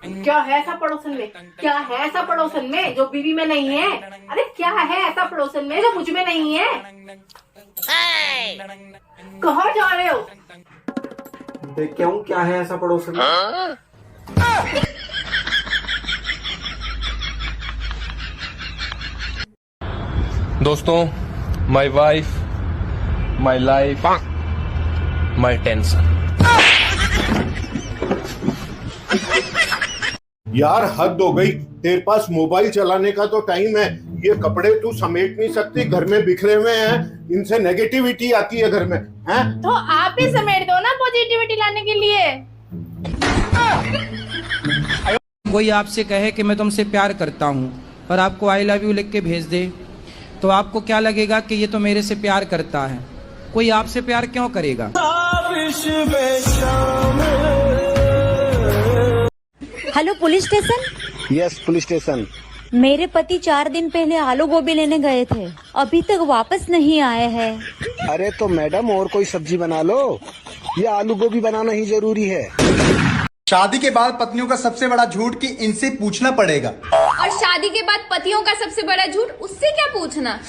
क्या है ऐसा पड़ोसन में? क्या है ऐसा पड़ोसन में जो बीवी में नहीं है? अरे क्या है ऐसा पड़ोसन में जो मुझ में नहीं है? कहाँ जा रहे हो? देख क्या हूँ, क्या है ऐसा पड़ोसन में? दोस्तों, my wife, my life, my tension. यार हद हो गई, तेरे पास मोबाइल चलाने का तो टाइम है, ये कपड़े तू समेट नहीं सकती, घर में बिखरे हुए हैं, इनसे नेगेटिविटी आती है घर में, हैं? तो आप ही समेट दो ना पॉजिटिविटी लाने के लिए। कोई आपसे कहे कि मैं तुमसे प्यार करता हूँ और आपको आई लव यू लिख के भेज दे, तो आपको क्या लगेगा कि ये तो मेरे से प्यार करता है। कोई आपसे प्यार क्यों करेगा? Hello police station. Yes police station. मेरे पति 4 दिन पहले आलू गोभी लेने गए थे, अभी तक वापस नहीं आए हैं। अरे तो मैडम और कोई सब्जी बना लो, ये आलू गोभी बनाना ही जरूरी है। शादी के बाद पत्नियों का सबसे बड़ा झूठ कि इनसे पूछना पड़ेगा, और शादी के बाद पतियों का सबसे बड़ा झूठ उससे क्या पूछना।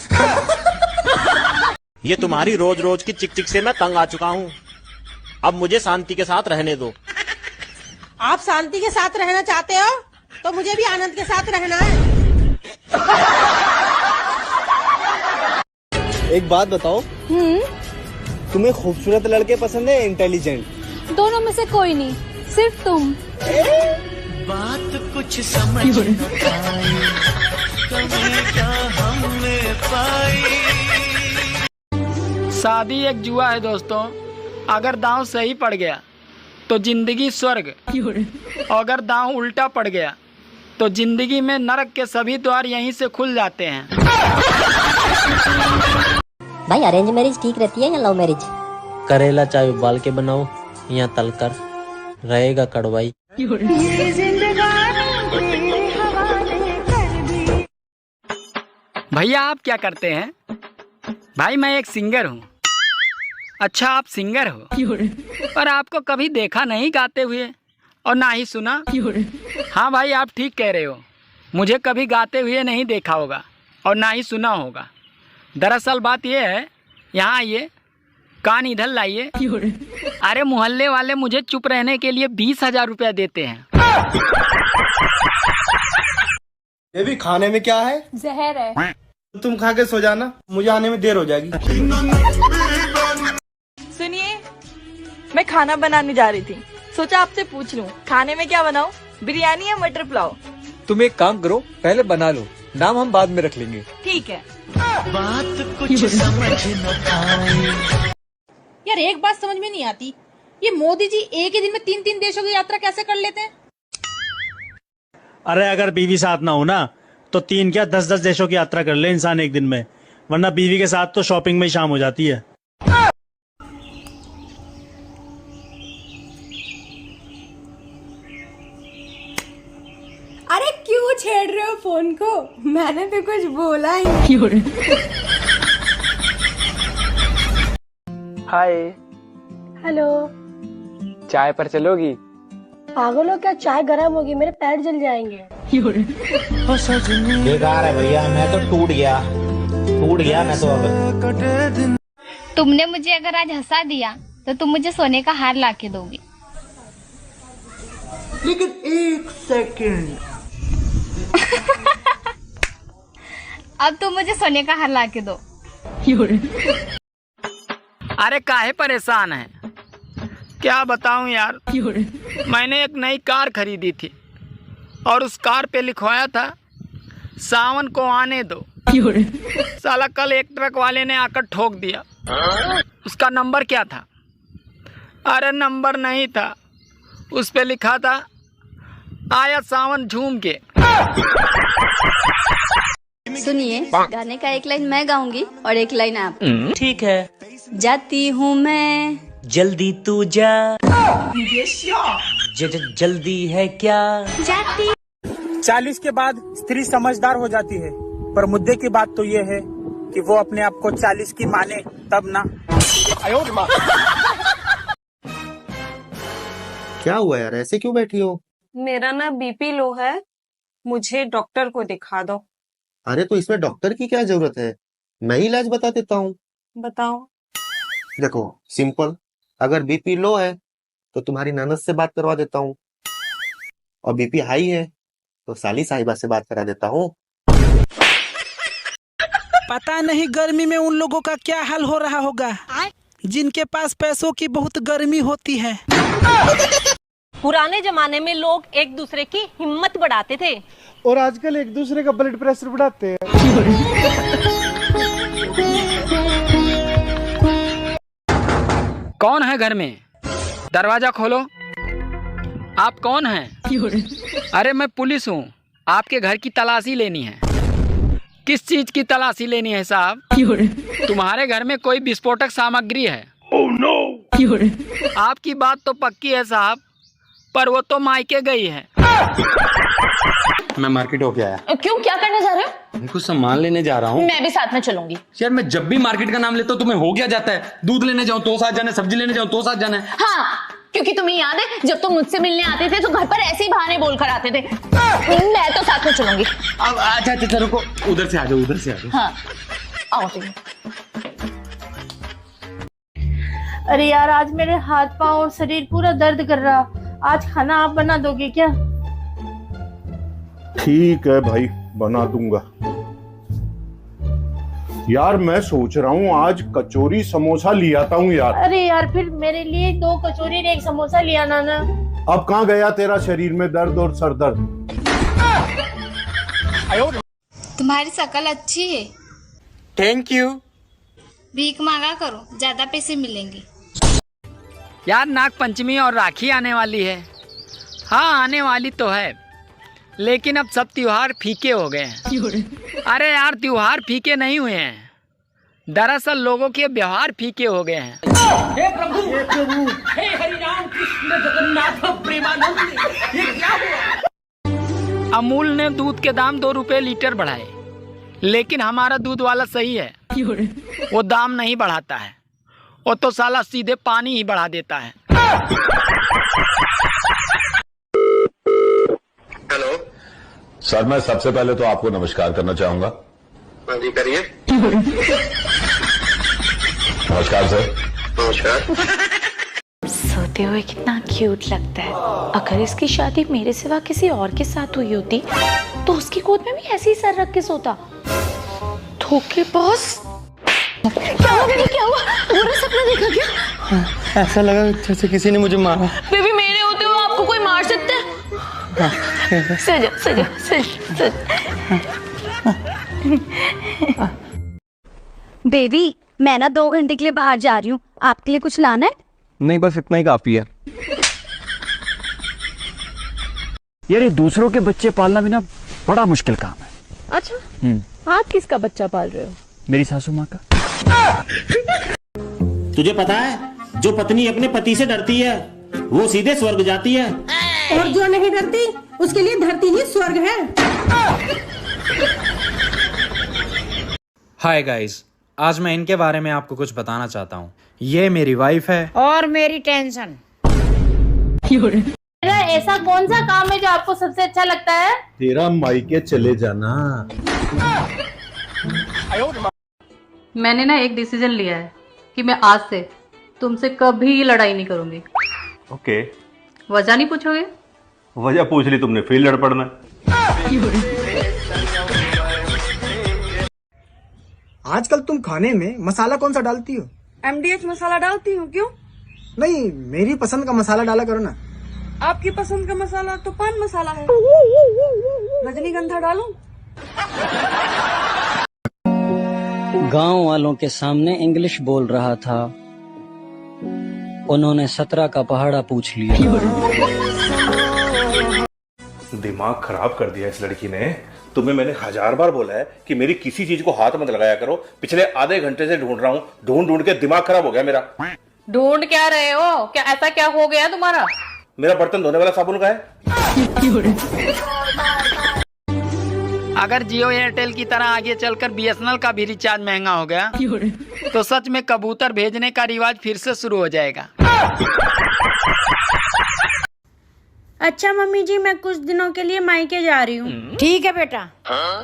ये तुम्हारी रोज रोज की चिक चिक से मैं तंग आ चुका हूँ, अब मुझे शांति के साथ रहने दो। आप शांति के साथ रहना चाहते हो तो मुझे भी आनंद के साथ रहना है। एक बात बताओ, तुम्हें खूबसूरत लड़के पसंद है इंटेलिजेंट? दोनों में से कोई नहीं, सिर्फ तुम। बात कुछ समझ न आई, कभी क्या हमने पाई। शादी एक जुआ है दोस्तों, अगर दांव सही पड़ गया तो जिंदगी स्वर्ग, और अगर दांव उल्टा पड़ गया तो जिंदगी में नरक के सभी द्वार यहीं से खुल जाते हैं। भाई अरेंज मैरिज ठीक रहती है या लव मैरिज? करेला चाहे उबाल के बनाओ या तलकर, रहेगा कड़वाई। भैया आप क्या करते हैं? भाई मैं एक सिंगर हूँ। अच्छा आप सिंगर हो, पर आपको कभी देखा नहीं गाते हुए और ना ही सुना। हाँ भाई आप ठीक कह रहे हो, मुझे कभी गाते हुए नहीं देखा होगा और ना ही सुना होगा। दरअसल बात यह है, यहाँ आइए, कान इधर लाइए। अरे मोहल्ले वाले मुझे चुप रहने के लिए 20,000 रुपया देते हैं। ये भी खाने में क्या है? जहर है। तुम खा के सो जाना, मुझे आने में देर हो जाएगी। सुनिए, मैं खाना बनाने जा रही थी, सोचा आपसे पूछ लूं खाने में क्या बनाऊं, बिरयानी या मटर पुलाव? तुम एक काम करो, पहले बना लो, नाम हम बाद में रख लेंगे। ठीक है। बात कुछ समझ न आई। यार एक बात समझ में नहीं आती, ये मोदी जी एक ही दिन में 3-3 देशों की यात्रा कैसे कर लेते हैं? अरे अगर बीवी साथ ना हो ना तो 3 क्या 10-10 देशों की यात्रा कर ले इंसान एक दिन में, वरना बीवी के साथ तो शॉपिंग में ही शाम हो जाती है। अरे क्यों छेड़ रहे हो फोन को? मैंने तो कुछ बोला ही नहीं। हाय। हेलो। चाय पर चलोगी? पागल हो क्या, चाय गर्म होगी, मेरे पैर जल जाएंगे। बेकार है भैया, मैं तो टूट गया मैं तो। अब तुमने मुझे अगर आज हंसा दिया तो तुम मुझे सोने का हार ला के दोगी। लेकिन 1 सेकंड। अब तुम मुझे सोने का हार ला के दो। अरे काहे परेशान है, क्या बताऊं यार। मैंने एक नई कार खरीदी थी और उस कार पे लिखवाया था सावन को आने दो। साला कल एक ट्रक वाले ने आकर ठोक दिया। उसका नंबर क्या था? अरे नंबर नहीं था, उस पे लिखा था आया सावन झूम के। सुनिए, गाने का एक लाइन मैं गाऊंगी और एक लाइन आप। ठीक है। जाती हूँ मैं, जल्दी तू जा, जल्दी है क्या? जाती। 40 के बाद स्त्री समझदार हो जाती है, पर मुद्दे की बात तो ये है कि वो अपने आप को 40 की माने तब ना। क्या हुआ यार, ऐसे क्यों बैठी हो? मेरा ना बीपी लो है, मुझे डॉक्टर को दिखा दो। अरे तो इसमें डॉक्टर की क्या जरूरत है, मैं ही इलाज बता देता हूँ। बताओ। देखो सिंपल, अगर बीपी लो है तो तुम्हारी ननद से बात करवा देता हूँ, और बीपी हाई है तो साली साहिबा से बात करा देता हूँ। पता नहीं गर्मी में उन लोगों का क्या हाल हो रहा होगा जिनके पास पैसों की बहुत गर्मी होती है। पुराने जमाने में लोग एक दूसरे की हिम्मत बढ़ाते थे, और आजकल एक दूसरे का ब्लड प्रेशर बढ़ाते हैं। कौन है घर में? दरवाजा खोलो। आप कौन हैं? अरे मैं पुलिस हूँ, आपके घर की तलाशी लेनी है। किस चीज की तलाशी लेनी है साहब? तुम्हारे घर में कोई विस्फोटक सामग्री है? oh, no! आपकी बात तो पक्की है साहब, पर वो तो मायके गई है। मैं मार्केट होके आया। क्यों, क्या करने जा रहे हो? कुछ सामान लेने जा रहा हूँ। मैं भी साथ में चलूंगी। यार मैं जब भी मार्केट का नाम लेता हूँ तुम्हें हो गया जाता है। दूध लेने जाऊँ तो साथ जाना है, सब्जी लेने जाऊँ तो साथ जाना है। हाँ, क्योंकि तुम्हें याद है जब तुम मुझसे मिलने आते थे तो घर पर ऐसे ही बहाने बोलकर आते थे। मैं तो साथ में चलूंगी। अब अच्छा रुको, उधर से आ जाओ, उधर से आ जाओ। हाँ, आओ तुम। अरे यार, आज मेरे हाथ पांव और शरीर पूरा दर्द कर रहा। आज खाना आप बना दोगे क्या? ठीक है भाई, बना दूंगा। यार मैं सोच रहा हूँ आज कचौरी समोसा ले आता हूँ यार। अरे यार, फिर मेरे लिए 2 कचौरी और 1 समोसा ले आना ना। अब कहाँ गया तेरा शरीर में दर्द और सर दर्द? तुम्हारी शकल अच्छी है। Thank you. भीख मांगा करो, ज्यादा पैसे मिलेंगे। यार नाग पंचमी और राखी आने वाली है। हाँ आने वाली तो है, लेकिन अब सब त्योहार फीके हो गए हैं। अरे यार त्योहार फीके नहीं हुए हैं, दरअसल लोगों के व्यवहार फीके हो गए हैं। हे प्रभु, हे हरि राम कृष्ण जगन्नाथ प्रेमानंद, ये क्या हुआ? अमूल ने दूध के दाम 2 रुपए लीटर बढ़ाए, लेकिन हमारा दूध वाला सही है, वो दाम नहीं बढ़ाता है, वो तो साला सीधे पानी ही बढ़ा देता है। हेलो सर, मैं सबसे पहले तो आपको नमस्कार करना चाहूंगा। हाँ जी करिए। नमस्कार सर। नमस्कार। सोते हुए कितना क्यूट लगता है। अगर इसकी शादी मेरे सिवा किसी और के साथ हुई होती तो उसकी गोद में भी ऐसे ही सर रख के सोता। धोखेबाज। क्या हुआ बेबी, क्या हुआ? बुरा सपना देखा क्या? ऐसा लगा जैसे किसी ने मुझे मारा। बेबी मेरे होते हुए आपको कोई मार सकता है? सो बेबी, मैं ना 2 घंटे के लिए बाहर जा रही हूँ, आपके लिए कुछ लाना है? नहीं, बस इतना ही काफी है। यार ये दूसरों के बच्चे पालना भी ना बड़ा मुश्किल काम है। अच्छा, आप किसका बच्चा पाल रहे हो? मेरी सासू माँ का। तुझे पता है जो पत्नी अपने पति से डरती है वो सीधे स्वर्ग जाती है, और जो नहीं डरती उसके लिए धरती ही स्वर्ग है। हाय गाइस, आज मैं इनके बारे में आपको कुछ बताना चाहता हूँ। ये मेरी वाइफ है और मेरी टेंशन। मेरा ऐसा कौन सा काम है जो आपको सबसे अच्छा लगता है? तेरा मायके चले जाना। मैंने ना एक डिसीजन लिया है कि मैं आज से तुमसे कभी लड़ाई नहीं करूंगी। ओके। वजह नहीं पूछोगे? वजह पूछ ली तुमने, फिर लड़ पड़ना। आजकल तुम खाने में मसाला कौन सा डालती हो? MDH मसाला डालती हूँ। क्यों? नहीं, मेरी पसंद का मसाला डाला करो ना। आपकी पसंद का मसाला तो पान मसाला है। रजनीगंधा डालूं? गांव वालों के सामने इंग्लिश बोल रहा था, उन्होंने 17 का पहाड़ा पूछ लिया। दिमाग खराब कर दिया इस लड़की ने। तुम्हें मैंने 1000 बार बोला है कि मेरी किसी चीज को हाथ मत लगाया करो। पिछले आधे घंटे से ढूंढ रहा हूँ, ढूंढ के दिमाग खराब हो गया मेरा। ढूंढ क्या रहे हो? क्या ऐसा क्या हो गया तुम्हारा? मेरा बर्तन धोने वाला साबुन का है। अगर जियो एयरटेल की तरह आगे चलकर BSNL का भी रिचार्ज महंगा हो गया तो सच में कबूतर भेजने का रिवाज फिर से शुरू हो जाएगा। अच्छा मम्मी जी, मैं कुछ दिनों के लिए मायके जा रही हूँ। ठीक है बेटा।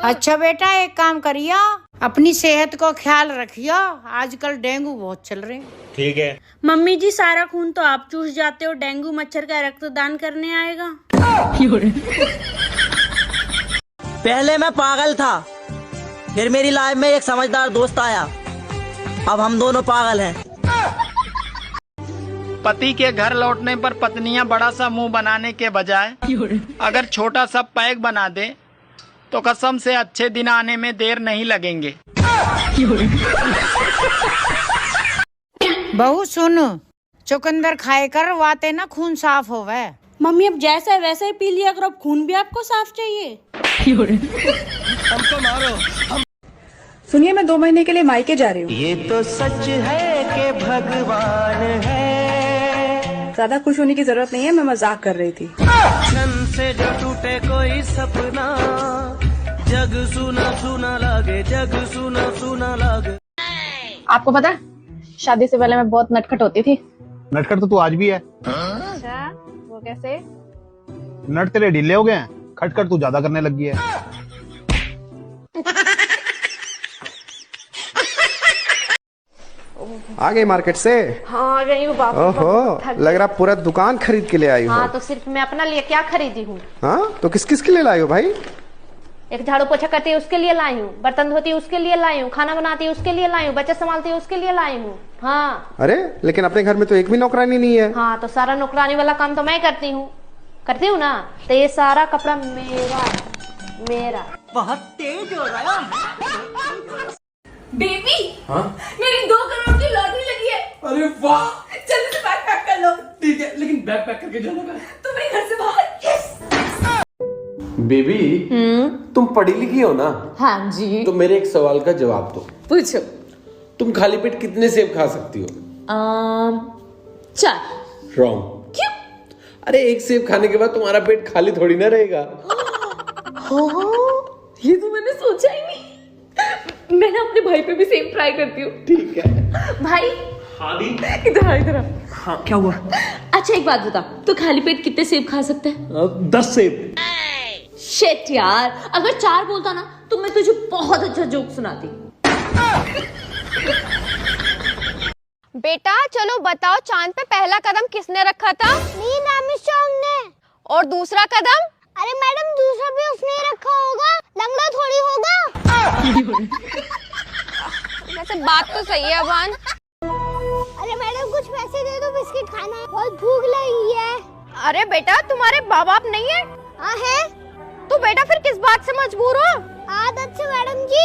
अच्छा बेटा, एक काम करियो, अपनी सेहत को ख्याल रखियो, आजकल डेंगू बहुत चल रहे हैं। ठीक है। मम्मी जी, सारा खून तो आप चूस जाते हो, डेंगू मच्छर का रक्तदान करने आएगा? पहले मैं पागल था, फिर मेरी लाइफ में एक समझदार दोस्त आया, अब हम दोनों पागल हैं। पति के घर लौटने पर पत्नियां बड़ा सा मुंह बनाने के बजाय अगर छोटा सा पैक बना दे तो कसम से अच्छे दिन आने में देर नहीं लगेंगे। बहू सुन, चुकंदर खाए कर, वाते ना खून साफ होवे। मम्मी अब जैसा है वैसा ही पी लिया करो, अब खून भी आपको साफ चाहिए। हमको मारो। सुनिए, मैं 2 महीने के लिए मायके जा रही हूँ। ये तो सच है कि भगवान है। ज्यादा खुश होने की जरूरत नहीं है, मैं मजाक कर रही थी। क्षण से जो टूटे कोई सपना, जग सुना सुना लागे, जग सुना सुना लागे। आपको पता है, शादी से पहले मैं बहुत नटखट होती थी। नटखट तो तू आज भी है। अच्छा, वो कैसे? नट तेरे ढीले हो गए हैं, खटखट तू ज्यादा करने लगी है। आ गई मार्केट से? हाँ, आ गई हूँ बाप। ओहो, लग रहा पूरा दुकान खरीद के ले आई हो। हाँ, तो सिर्फ मैं अपना लिए क्या खरीदी हूँ? हाँ, तो किस किस के लिए लाई हो भाई? एक झाड़ू पोछा करती है उसके लिए लाई हूँ, बर्तन धोती है उसके लिए लाई हूँ, खाना बनाती है उसके लिए लाई हूँ, बच्चे संभालती है उसके लिए लाई हूँ। हाँ। अरे लेकिन अपने घर में तो एक भी नौकरानी नहीं है। हाँ, तो सारा नौकरानी वाला काम तो मैं करती हूँ ना, तो ये सारा कपड़ा मेरा। बहुत तेज हो रहा है। बेबी, हाँ? मेरी 2 करोड़ की लॉटरी लगी है। अरे वाह, जल्दी से बैग पैक कर लो। ठीक है, लेकिन बैग पैक करके जाना है। तुम मेरे घर से बाहर। यस। बेबी, तुम पढ़ी लिखी हो ना? हाँ जी। तो मेरे एक सवाल का जवाब दो। पूछो। तुम खाली पेट कितने सेब खा सकती हो? 4। रॉन्ग। क्यों? अरे एक सेब खाने के बाद तुम्हारा पेट खाली थोड़ी ना रहेगा। ये तो मैंने सोचा ही नहीं। मैं ना अपने भाई पे भी सेम ट्राई करती हूँ। ठीक है भाई। हाँ दी। इधर। हाँ, क्या हुआ? अच्छा एक बात बता, तो खाली पेट कितने सेब खा सकते हैं? 10 सेब। शिट यार, अगर 4 बोलता ना तो मैं तुझे बहुत अच्छा जोक सुनाती। बेटा चलो बताओ, चांद पे पहला कदम किसने रखा था? नील आर्मस्ट्रांग ने। और दूसरा कदम? अरे मैडम, दूसरा भी उसने ही रखा होगा, लंगड़ा थोड़ी होगा। वैसे बात तो सही है अबान। अरे मैडम, कुछ पैसे दे दो, बिस्किट खाना है, बहुत भूख लगी है। अरे बेटा, तुम्हारे बाप बाप नहीं है? हाँ है। तो बेटा फिर किस बात से मजबूर हो? आदत से मैडम जी।